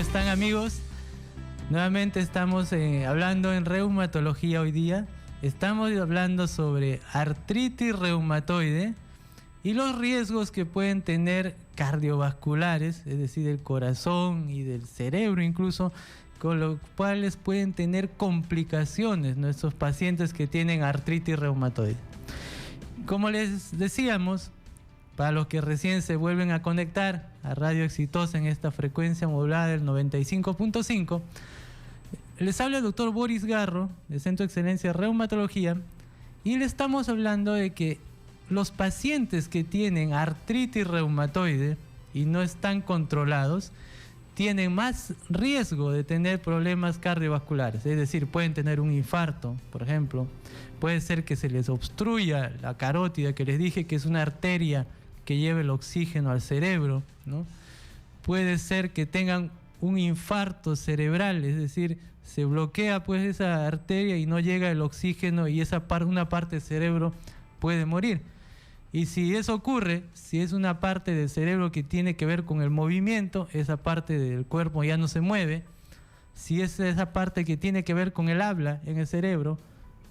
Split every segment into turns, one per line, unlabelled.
están, amigos? Nuevamente estamos hablando en reumatología hoy día. Estamos hablando sobre artritis reumatoide y los riesgos que pueden tener cardiovasculares, es decir, del corazón y del cerebro incluso, con los cuales pueden tener complicaciones nuestros pacientes que tienen artritis reumatoide. Como les decíamos, para los que recién se vuelven a conectar a Radio Exitosa en esta frecuencia modulada del 95.5, les habla el doctor Boris Garro, del Centro de Excelencia de Reumatología, y le estamos hablando de que los pacientes que tienen artritis reumatoide y no están controlados, tienen más riesgo de tener problemas cardiovasculares, es decir, pueden tener un infarto, por ejemplo, puede ser que se les obstruya la carótida, que les dije que es una arteria que lleva el oxígeno al cerebro, ¿no? Puede ser que tengan un infarto cerebral, es decir, se bloquea pues esa arteria y no llega el oxígeno y una parte del cerebro puede morir. Y si eso ocurre, si es una parte del cerebro que tiene que ver con el movimiento, esa parte del cuerpo ya no se mueve. Si es esa parte que tiene que ver con el habla en el cerebro,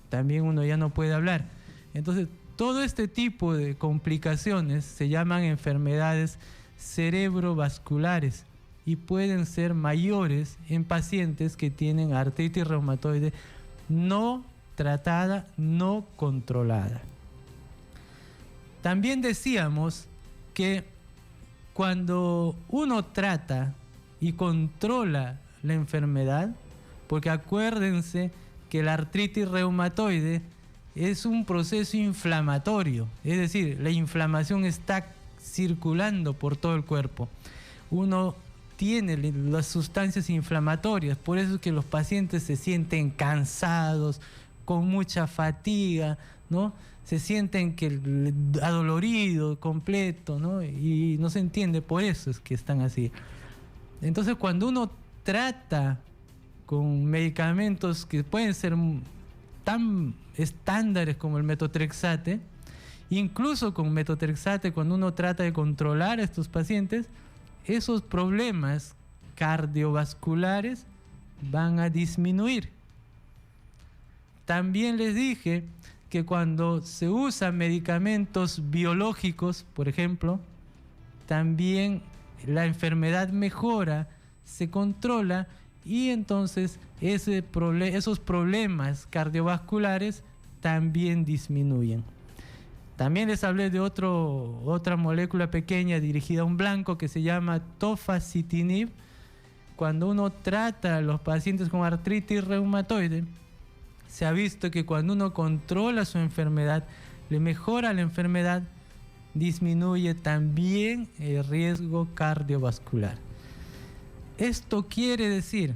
también uno ya no puede hablar. Entonces, todo este tipo de complicaciones se llaman enfermedades cerebrovasculares y pueden ser mayores en pacientes que tienen artritis reumatoide no tratada, no controlada. También decíamos que cuando uno trata y controla la enfermedad, porque acuérdense que la artritis reumatoide es un proceso inflamatorio, es decir, la inflamación está circulando por todo el cuerpo. Uno tiene las sustancias inflamatorias, por eso es que los pacientes se sienten cansados, con mucha fatiga, ¿no? Se sienten adoloridos, completo, ¿no? Y no se entiende, por eso es que están así. Entonces, cuando uno trata con medicamentos que pueden ser tan estándares como el metotrexate, incluso con metotrexate, cuando uno trata de controlar a estos pacientes, esos problemas cardiovasculares van a disminuir. También les dije que cuando se usan medicamentos biológicos, por ejemplo, también la enfermedad mejora, se controla y entonces esos problemas cardiovasculares también disminuyen. También les hablé de otra molécula pequeña dirigida a un blanco que se llama tofacitinib. Cuando uno trata a los pacientes con artritis reumatoide, se ha visto que cuando uno controla su enfermedad, le mejora la enfermedad, disminuye también el riesgo cardiovascular. Esto quiere decir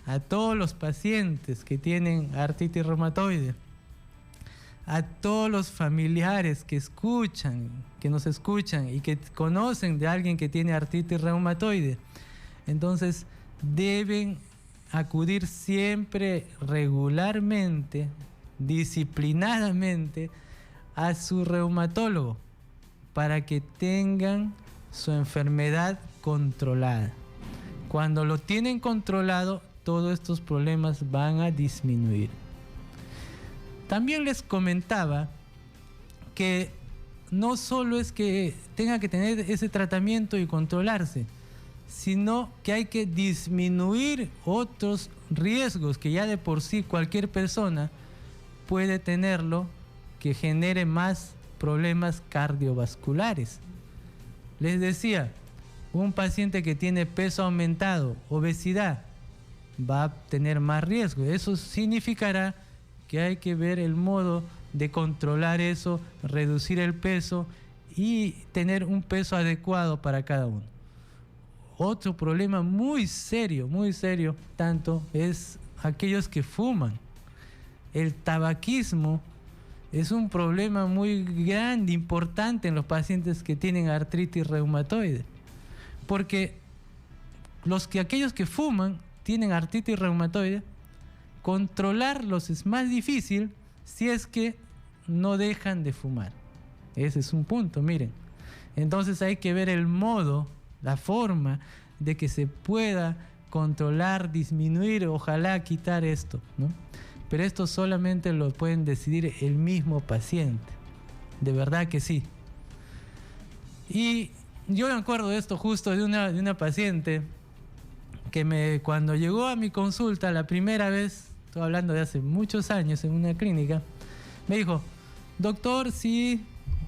a todos los pacientes que tienen artritis reumatoide, a todos los familiares que nos escuchan y que conocen de alguien que tiene artritis reumatoide, entonces deben acudir siempre regularmente, disciplinadamente a su reumatólogo para que tengan su enfermedad controlada. Cuando lo tienen controlado, todos estos problemas van a disminuir. También les comentaba que no solo es que tenga que tener ese tratamiento y controlarse, sino que hay que disminuir otros riesgos que ya de por sí cualquier persona puede tenerlo, que genere más problemas cardiovasculares. Les decía, un paciente que tiene peso aumentado, obesidad, va a tener más riesgo. Eso significará que hay que ver el modo de controlar eso, reducir el peso y tener un peso adecuado para cada uno. Otro problema muy serio, tanto es aquellos que fuman. El tabaquismo es un problema muy grande, importante en los pacientes que tienen artritis reumatoide. Porque aquellos que fuman tienen artritis reumatoide, controlarlos es más difícil si es que no dejan de fumar. Ese es un punto, miren. Entonces hay que ver el modo, la forma de que se pueda controlar, disminuir, ojalá quitar esto, ¿no? Pero esto solamente lo pueden decidir el mismo paciente. De verdad que sí. Y yo me acuerdo de esto justo de una paciente que cuando llegó a mi consulta la primera vez, estoy hablando de hace muchos años en una clínica, me dijo: doctor, sí,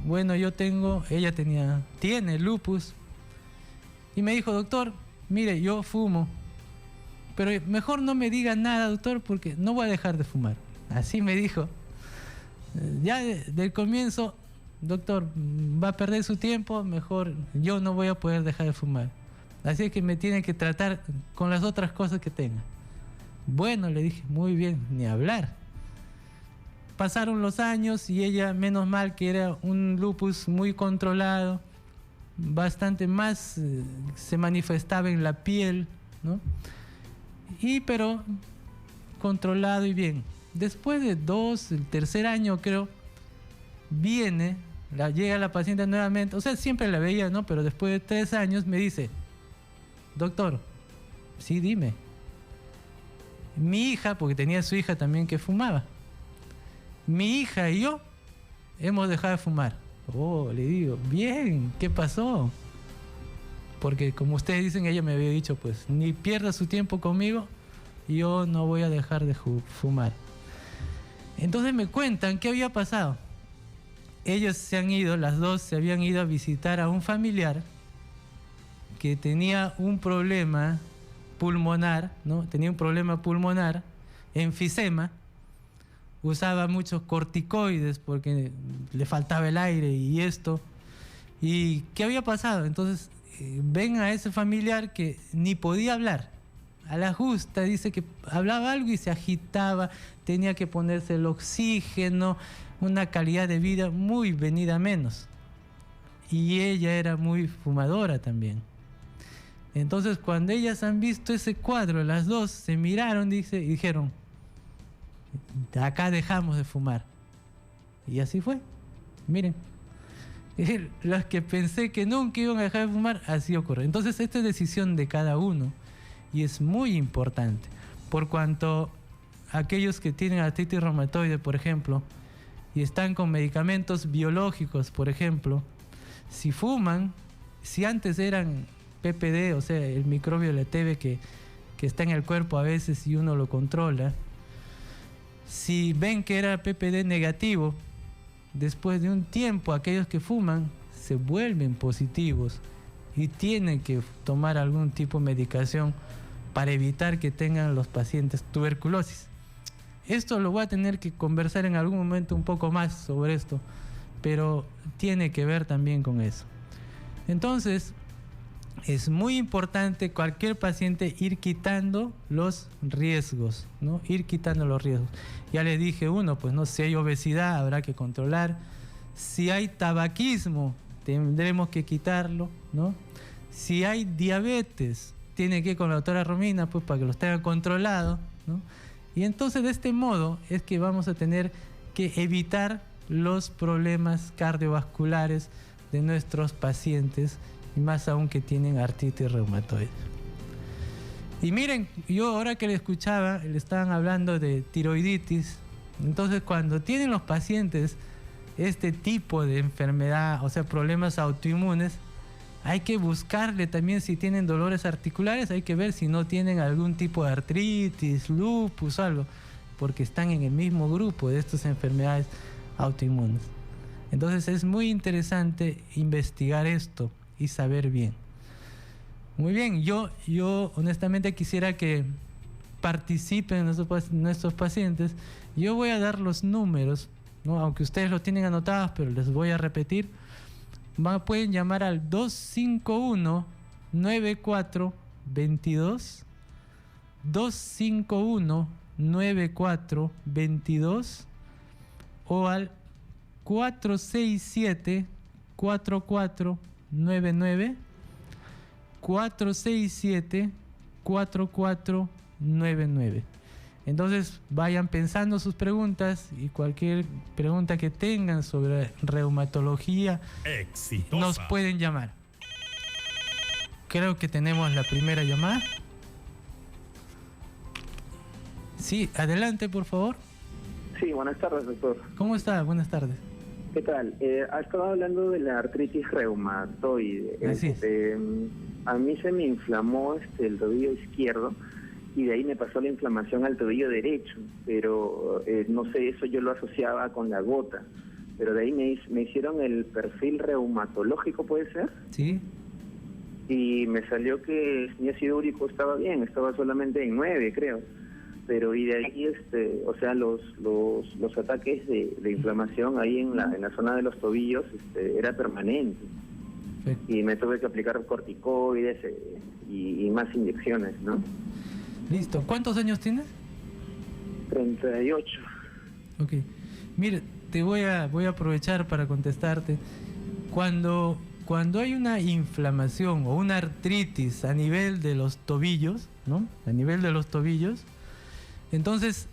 bueno, ella tiene lupus. Y me dijo: doctor, mire, yo fumo, pero mejor no me diga nada, doctor, porque no voy a dejar de fumar. Así me dijo. Ya del comienzo: doctor, va a perder su tiempo, mejor yo no voy a poder dejar de fumar. Así es que me tiene que tratar con las otras cosas que tenga. Bueno, le dije, muy bien, ni hablar. Pasaron los años y ella, menos mal que era un lupus muy controlado, bastante más se manifestaba en la piel, ¿no? Pero controlado y bien. Después de el tercer año creo, llega la paciente nuevamente, o sea, siempre la veía, ¿no? Pero después de 3 años me dice: doctor, sí, dime. Mi hija, porque tenía su hija también que fumaba, mi hija y yo hemos dejado de fumar. Oh, le digo, bien, ¿qué pasó? Porque como ustedes dicen, ella me había dicho, pues, ni pierda su tiempo conmigo, yo no voy a dejar de fumar. Entonces me cuentan qué había pasado. Ellos las dos se habían ido a visitar a un familiar que tenía un problema pulmonar, ¿no? Tenía un problema pulmonar, enfisema, usaba muchos corticoides porque le faltaba el aire y esto. ¿Y qué había pasado? Entonces ven a ese familiar que ni podía hablar. A la justa dice que hablaba algo y se agitaba, tenía que ponerse el oxígeno, una calidad de vida muy venida a menos. Y ella era muy fumadora también. Entonces cuando ellas han visto ese cuadro, las dos se miraron, y dijeron: acá dejamos de fumar. Y así fue. Miren, las que pensé que nunca iban a dejar de fumar, así ocurre. Entonces esta es decisión de cada uno y es muy importante, por cuanto aquellos que tienen artritis reumatoide, por ejemplo, y están con medicamentos biológicos, por ejemplo, si fuman, si antes eran PPD, o sea, el microbio de la TB que está en el cuerpo a veces y uno lo controla, si ven que era PPD negativo, después de un tiempo aquellos que fuman se vuelven positivos y tienen que tomar algún tipo de medicación para evitar que tengan los pacientes tuberculosis. Esto lo voy a tener que conversar en algún momento un poco más sobre esto, pero tiene que ver también con eso. Entonces, es muy importante cualquier paciente ir quitando los riesgos, ¿no? Ir quitando los riesgos. Ya les dije pues no, si hay obesidad habrá que controlar. Si hay tabaquismo tendremos que quitarlo, ¿no? Si hay diabetes, tiene que ir con la doctora Romina, pues para que los tenga controlados, ¿no? Y entonces de este modo es que vamos a tener que evitar los problemas cardiovasculares de nuestros pacientes, y más aún que tienen artritis reumatoide. Y miren, yo ahora que le escuchaba, le estaban hablando de tiroiditis. Entonces cuando tienen los pacientes este tipo de enfermedad, o sea, problemas autoinmunes, hay que buscarle también si tienen dolores articulares, hay que ver si no tienen algún tipo de artritis, lupus o algo, porque están en el mismo grupo de estas enfermedades autoinmunes. Entonces es muy interesante investigar esto y saber bien. Muy bien, yo honestamente quisiera que participen nuestros pacientes. Yo voy a dar los números, ¿no? Aunque ustedes lo tienen anotados, pero les voy a repetir. Pueden llamar al 251-9422, 251-9422 o al 467-4499, 467-4499. Entonces vayan pensando sus preguntas y cualquier pregunta que tengan sobre reumatología exitosa nos pueden llamar. creo que tenemos la primera llamada. Sí, adelante, por favor.
Sí, buenas tardes, doctor.
¿Cómo está? Buenas tardes.
¿Qué tal? Estaba hablando de la artritis reumatoide.
Así es.
A mí se me inflamó el tobillo izquierdo y de ahí me pasó la inflamación al tobillo derecho, pero no sé, eso yo lo asociaba con la gota. Pero de ahí me hicieron el perfil reumatológico, ¿puede ser?
Sí.
Y me salió que mi ácido úrico estaba bien, estaba solamente en 9, creo. Pero y de ahí, o sea, los ataques de inflamación ahí en la zona de los tobillos era permanente. Perfecto. Y me tuve que aplicar corticoides y más inyecciones, ¿no?
Listo. ¿Cuántos años tienes?
38.
Ok. Mire, te voy a aprovechar para contestarte. Cuando hay una inflamación o una artritis a nivel de los tobillos, ¿no? A nivel de los tobillos, entonces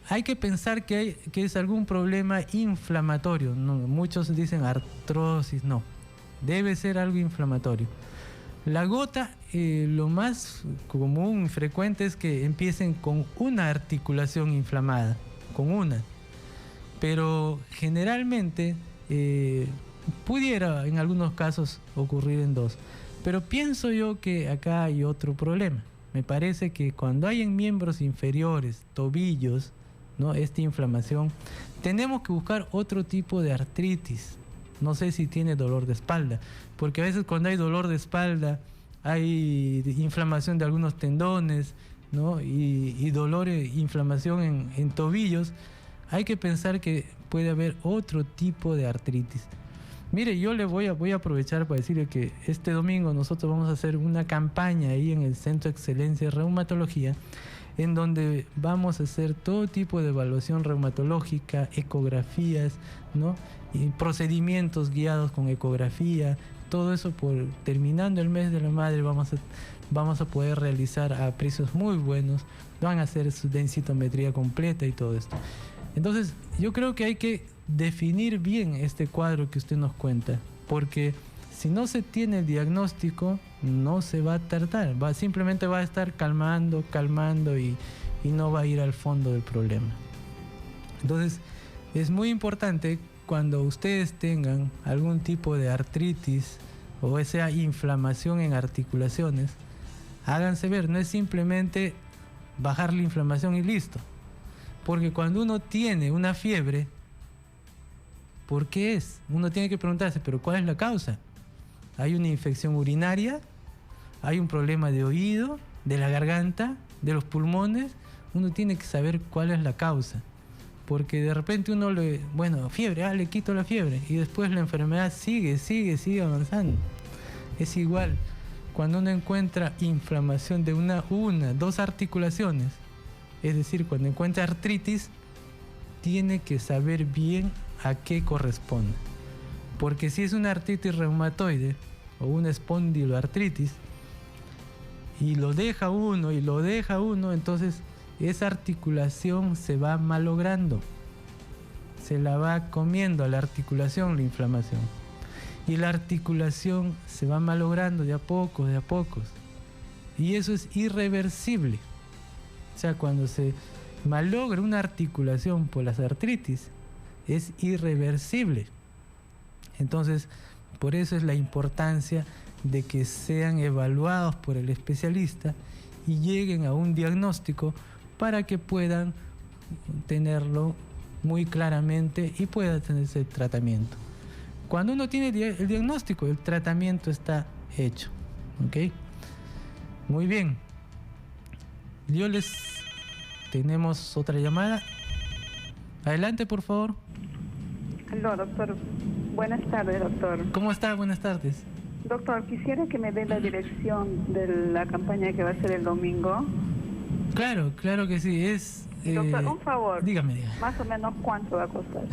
hay que pensar que es algún problema inflamatorio. No, muchos dicen artrosis, no. Debe ser algo inflamatorio. La gota, lo más común y frecuente es que empiecen con una articulación inflamada, con una. Pero generalmente pudiera en algunos casos ocurrir en dos. Pero pienso yo que acá hay otro problema. Me parece que cuando hay en miembros inferiores, tobillos, ¿no? Esta inflamación, tenemos que buscar otro tipo de artritis. No sé si tiene dolor de espalda, porque a veces cuando hay dolor de espalda hay inflamación de algunos tendones, ¿no? y dolor e inflamación en tobillos. Hay que pensar que puede haber otro tipo de artritis. Mire, yo le voy a aprovechar para decirle que este domingo nosotros vamos a hacer una campaña ahí en el Centro de Excelencia de Reumatología, en donde vamos a hacer todo tipo de evaluación reumatológica, ecografías, ¿no? Y procedimientos guiados con ecografía, todo eso terminando el mes de la madre vamos a poder realizar a precios muy buenos, van a hacer su densitometría completa y todo esto. Entonces, yo creo que hay que definir bien este cuadro que usted nos cuenta, porque si no se tiene el diagnóstico, no se va a tratar, simplemente va a estar calmando y no va a ir al fondo del problema. Entonces, es muy importante cuando ustedes tengan algún tipo de artritis o esa inflamación en articulaciones, háganse ver, no es simplemente bajar la inflamación y listo. Porque cuando uno tiene una fiebre, ¿por qué es? Uno tiene que preguntarse, ¿pero cuál es la causa? ¿Hay una infección urinaria? ¿Hay un problema de oído, de la garganta, de los pulmones? Uno tiene que saber cuál es la causa. Porque de repente uno fiebre, le quito la fiebre. Y después la enfermedad sigue avanzando. Es igual. Cuando uno encuentra inflamación de dos articulaciones, es decir, cuando encuentra artritis, tiene que saber bien a qué corresponde. Porque si es una artritis reumatoide o una espondiloartritis y lo deja uno, entonces esa articulación se va malogrando. Se la va comiendo a la articulación la inflamación. Y la articulación se va malogrando de a pocos. Y eso es irreversible. O sea, cuando se malogra una articulación por las artritis, es irreversible. Entonces, por eso es la importancia de que sean evaluados por el especialista y lleguen a un diagnóstico para que puedan tenerlo muy claramente y pueda tenerse el tratamiento. Cuando uno tiene el diagnóstico, el tratamiento está hecho. ¿Ok? Muy bien. Tenemos otra llamada. Adelante, por favor.
Aló, doctor. Buenas tardes, doctor.
¿Cómo está? Buenas tardes.
Doctor, quisiera que me dé la dirección de la campaña que va a ser el domingo.
Claro que sí.
Doctor, un favor.
Dígame.
Más o menos cuánto va a costar.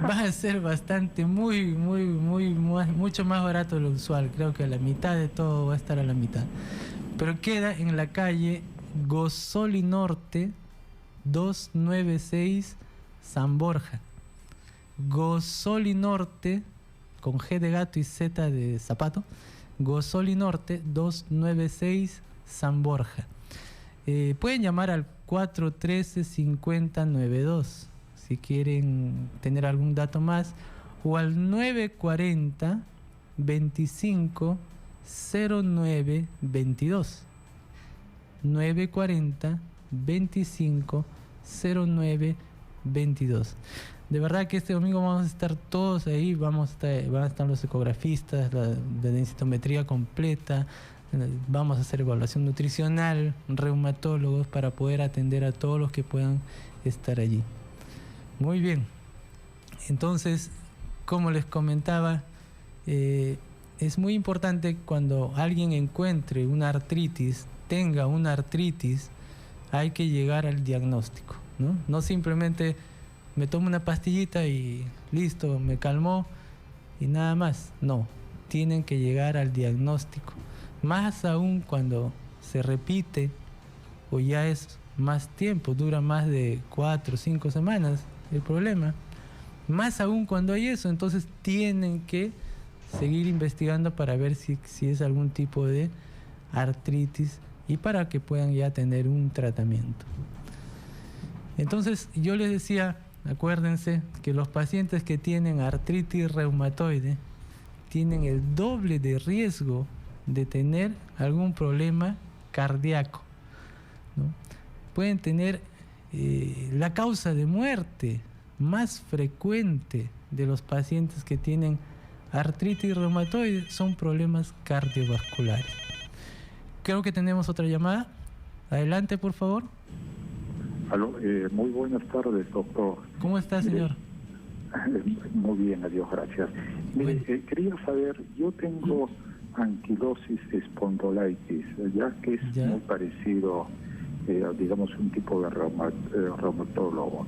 Va a ser bastante, mucho más barato de lo usual. Creo que a la mitad de todo va a estar a la mitad. Pero queda en la calle Gozoli Norte 296 San Borja. Gozoli Norte con G de gato y Z de zapato Gozoli Norte 296 San Borja. Pueden llamar al 413-5092 si quieren tener algún dato más, o al 940-25-09-22. 940-25-09-22. De verdad que este domingo vamos a estar todos ahí, van a estar los ecografistas, la densitometría completa, vamos a hacer evaluación nutricional, reumatólogos, para poder atender a todos los que puedan estar allí. Muy bien, entonces, como les comentaba, es muy importante cuando alguien encuentre una artritis, tenga una artritis, hay que llegar al diagnóstico, ¿no? No simplemente me tomo una pastillita y listo, me calmó y nada más. No, tienen que llegar al diagnóstico. Más aún cuando se repite o ya es más tiempo, dura más de 4 o 5 semanas el problema. Más aún cuando hay eso, entonces tienen que seguir investigando para ver si es algún tipo de artritis y para que puedan ya tener un tratamiento. Entonces yo les decía, acuérdense que los pacientes que tienen artritis reumatoide tienen el doble de riesgo de tener algún problema cardíaco, ¿no? Pueden tener la causa de muerte más frecuente de los pacientes que tienen artritis reumatoide son problemas cardiovasculares. Creo que tenemos otra llamada. Adelante, por favor.
Aló, muy buenas tardes, doctor.
¿Cómo está, señor?
Muy bien, adiós, gracias. Mire, quería saber, yo tengo anquilosis espondilitis, ya que es muy parecido, digamos, un tipo de reumatólogo.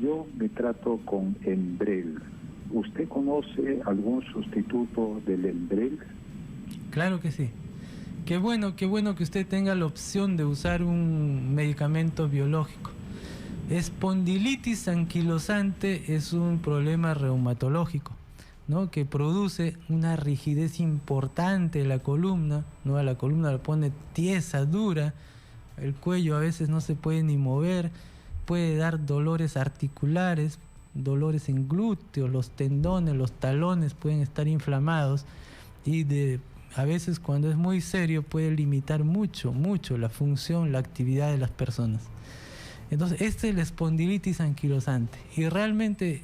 Yo me trato con Enbrel. ¿Usted conoce algún sustituto del Enbrel?
Claro que sí. Qué bueno que usted tenga la opción de usar un medicamento biológico. Espondilitis anquilosante es un problema reumatológico, ¿no? Que produce una rigidez importante en la columna, ¿no? A la columna la pone tiesa, dura, el cuello a veces no se puede ni mover, puede dar dolores articulares, dolores en glúteos, los tendones, los talones pueden estar inflamados y a veces cuando es muy serio puede limitar mucho la función, la actividad de las personas. Entonces, este es la espondilitis anquilosante y realmente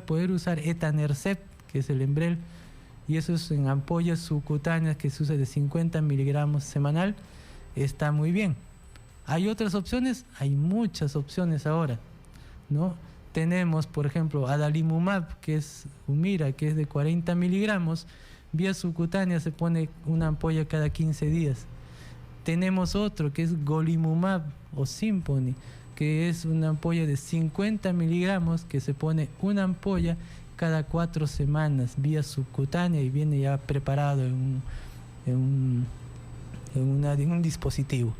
poder usar etanercept, que es el Enbrel, y eso es en ampollas subcutáneas que se usa de 50 miligramos semanal, está muy bien. ¿Hay otras opciones? Hay muchas opciones ahora, ¿no? Tenemos, por ejemplo, adalimumab, que es Humira, que es de 40 miligramos, vía subcutánea se pone una ampolla cada 15 días. Tenemos otro que es golimumab o Simponi, que es una ampolla de 50 miligramos que se pone una ampolla cada 4 semanas vía subcutánea y viene ya preparado en un dispositivo.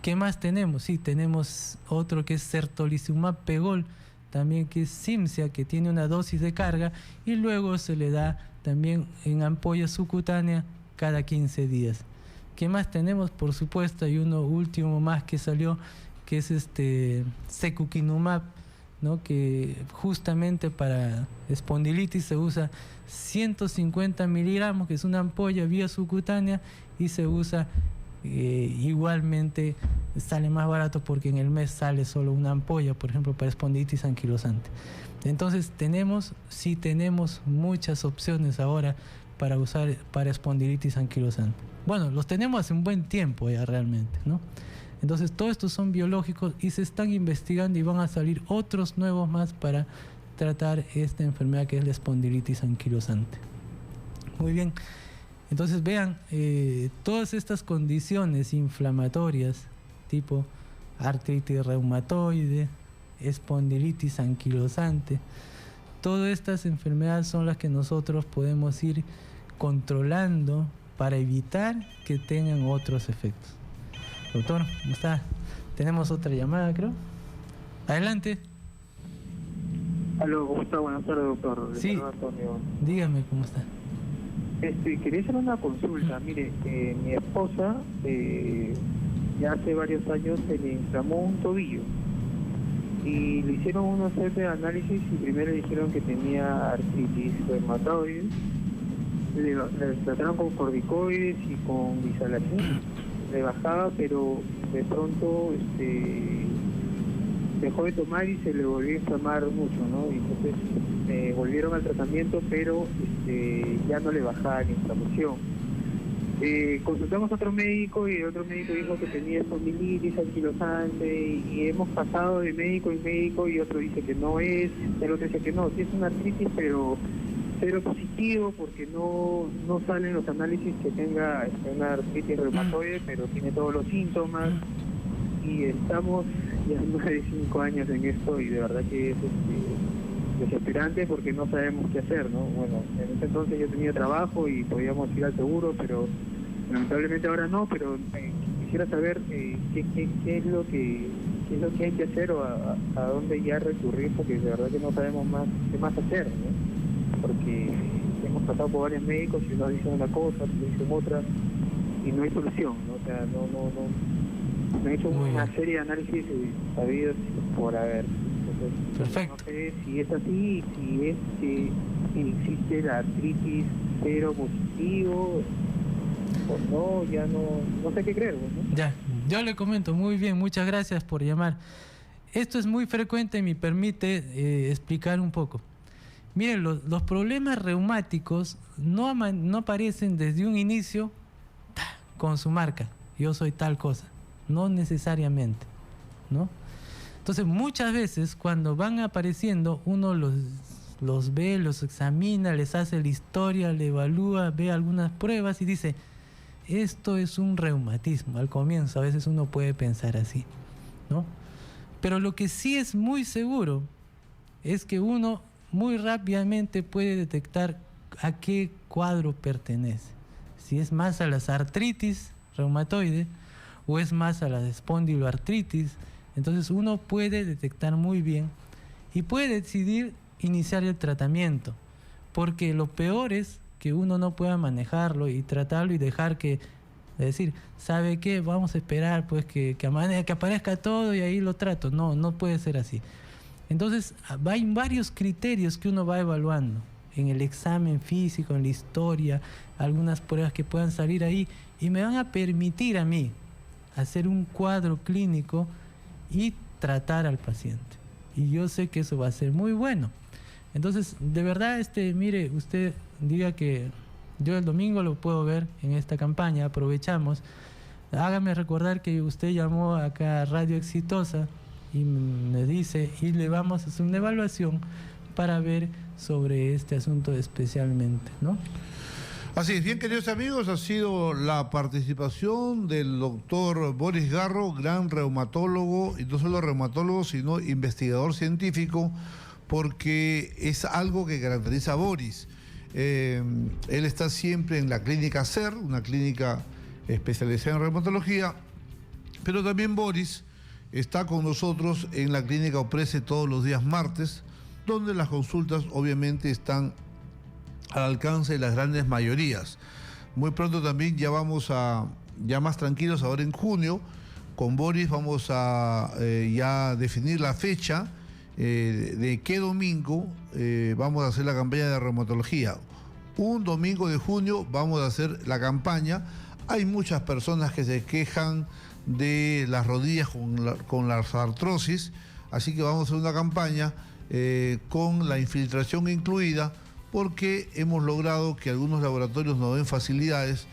¿Qué más tenemos? Sí, tenemos otro que es certolizumab pegol, también que es Cimzia, que tiene una dosis de carga y luego se le da también en ampolla subcutánea cada 15 días. ¿Qué más tenemos? Por supuesto, hay uno último más que salió, que es secukinumab, ¿no? Que justamente para espondilitis se usa 150 miligramos, que es una ampolla vía subcutánea, y se usa igualmente, sale más barato porque en el mes sale solo una ampolla, por ejemplo, para espondilitis anquilosante. Entonces tenemos muchas opciones ahora para usar para espondilitis anquilosante. Bueno, los tenemos hace un buen tiempo ya realmente, ¿no? Entonces todos estos son biológicos y se están investigando y van a salir otros nuevos más para tratar esta enfermedad que es la espondilitis anquilosante. Muy bien, entonces vean, todas estas condiciones inflamatorias tipo artritis reumatoide, espondilitis anquilosante, todas estas enfermedades son las que nosotros podemos ir controlando para evitar que tengan otros efectos. Doctor, ¿cómo está? Tenemos otra llamada, creo. Adelante.
Aló, ¿cómo está? Buenas tardes, doctor.
Sí, dígame cómo está.
Quería hacer una consulta. Mire, mi esposa ya hace varios años se le inflamó un tobillo y le hicieron una serie de análisis y primero le dijeron que tenía artritis reumatoide. Le trataron con corticoides y con bisalacin, le bajaba, pero de pronto dejó de tomar y se le volvió a inflamar mucho, ¿no? Y entonces volvieron al tratamiento, pero ya no le bajaba la inflamación. Consultamos a otro médico y el otro médico dijo que tenía espondilitis anquilosante y hemos pasado de médico en médico y otro dice que no es, el otro dice que no, sí es una artritis, pero cero positivo porque no salen los análisis que tenga una artritis reumatoide, pero tiene todos los síntomas y estamos ya más de 5 años en esto y de verdad que es desesperante porque no sabemos qué hacer, ¿no? Bueno, en ese entonces yo tenía trabajo y podíamos ir al seguro, pero lamentablemente ahora no, pero quisiera saber qué es lo que hay que hacer o a dónde ya recurrir, porque de verdad que no sabemos qué más hacer, ¿no? Porque hemos pasado por varios médicos y nos dicen una cosa, nos dicen otra y no hay solución, ¿no? O sea, no he hecho una serie de análisis sabidos por haber. Entonces,
perfecto.
No sé si es así, si es que existe la artritis cero positivo o no, ya no sé qué creer, ¿no?
Ya, yo le comento, muy bien, muchas gracias por llamar. Esto es muy frecuente y me permite explicar un poco. Miren, los problemas reumáticos no aparecen desde un inicio con su marca. Yo soy tal cosa. No necesariamente, ¿no? Entonces, muchas veces cuando van apareciendo, uno los ve, los examina, les hace la historia, le evalúa, ve algunas pruebas y dice, esto es un reumatismo. Al comienzo a veces uno puede pensar así, ¿no? Pero lo que sí es muy seguro es que uno muy rápidamente puede detectar a qué cuadro pertenece. Si es más a las artritis reumatoide o es más a la espondiloartritis, entonces uno puede detectar muy bien y puede decidir iniciar el tratamiento, porque lo peor es que uno no pueda manejarlo y tratarlo y dejar que, decir, ¿sabe qué? Vamos a esperar pues que aparezca todo y ahí lo trato. No puede ser así. Entonces hay varios criterios que uno va evaluando en el examen físico, en la historia, algunas pruebas que puedan salir ahí y me van a permitir a mí hacer un cuadro clínico y tratar al paciente. Y yo sé que eso va a ser muy bueno. Entonces, de verdad, mire, usted diga que yo el domingo lo puedo ver en esta campaña, aprovechamos. Hágame recordar que usted llamó acá a Radio Exitosa y me dice, y le vamos a hacer una evaluación para ver sobre este asunto especialmente, ¿no?
Así es, bien, queridos amigos, ha sido la participación del doctor Boris Garro, gran reumatólogo, y no solo reumatólogo, sino investigador científico, porque es algo que caracteriza a Boris. Él está siempre en la clínica SER, una clínica especializada en reumatología, pero también Boris está con nosotros en la clínica Oprese todos los días martes, donde las consultas obviamente están al alcance de las grandes mayorías. Muy pronto también ya vamos ya más tranquilos, ahora en junio, con Boris vamos a ya definir la fecha de qué domingo vamos a hacer la campaña de reumatología. Un domingo de junio vamos a hacer la campaña. Hay muchas personas que se quejan de las rodillas con la artrosis, así que vamos a hacer una campaña con la infiltración incluida, porque hemos logrado que algunos laboratorios nos den facilidades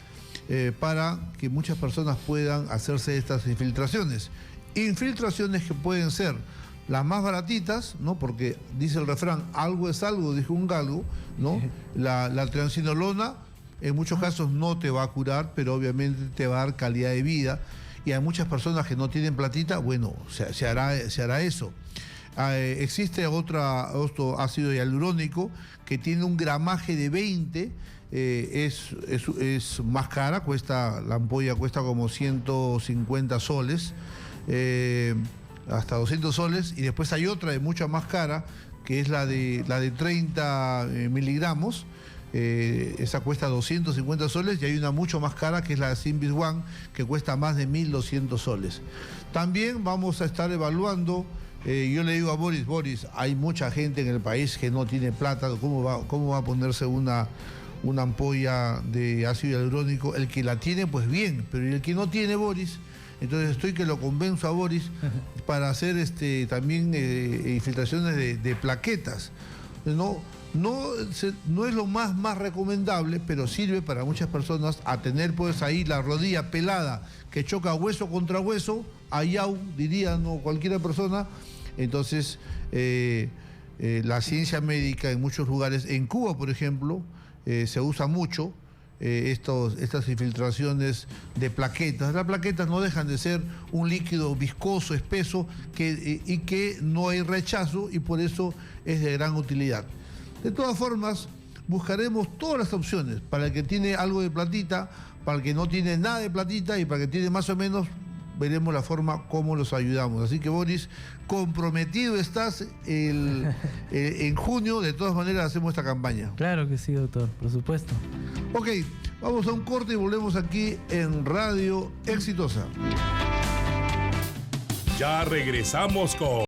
para que muchas personas puedan hacerse estas infiltraciones. Infiltraciones que pueden ser las más baratitas, ¿no? Porque dice el refrán, algo es algo, dijo un galgo, ¿no? La triamcinolona en muchos casos no te va a curar, pero obviamente te va a dar calidad de vida. Y hay muchas personas que no tienen platita, bueno, se hará eso. Existe otro ácido hialurónico que tiene un gramaje de 20, es más cara, la ampolla cuesta como 150 soles, hasta 200 soles, y después hay otra de mucha más cara, que es la de 30 miligramos, esa cuesta 250 soles, y hay una mucho más cara que es la Symbis One, que cuesta más de 1.200 soles. También vamos a estar evaluando, yo le digo a Boris, hay mucha gente en el país que no tiene plata, ¿cómo va a ponerse una ampolla de ácido hialurónico? El que la tiene, pues bien, pero el que no tiene, Boris, entonces estoy que lo convenzo a Boris para hacer también infiltraciones de plaquetas. No es lo más recomendable, pero sirve para muchas personas a tener pues ahí la rodilla pelada que choca hueso contra hueso, ayau, diría cualquier persona. Entonces, la ciencia médica en muchos lugares, en Cuba, por ejemplo, se usa mucho estas infiltraciones de plaquetas. Las plaquetas no dejan de ser un líquido viscoso, espeso, y que no hay rechazo, y por eso es de gran utilidad. De todas formas, buscaremos todas las opciones para el que tiene algo de platita, para el que no tiene nada de platita y para el que tiene más o menos, veremos la forma como los ayudamos. Así que, Boris, comprometido estás, en junio de todas maneras hacemos esta campaña.
Claro que sí, doctor, por supuesto.
Ok, vamos a un corte y volvemos aquí en Radio Exitosa.
Ya regresamos con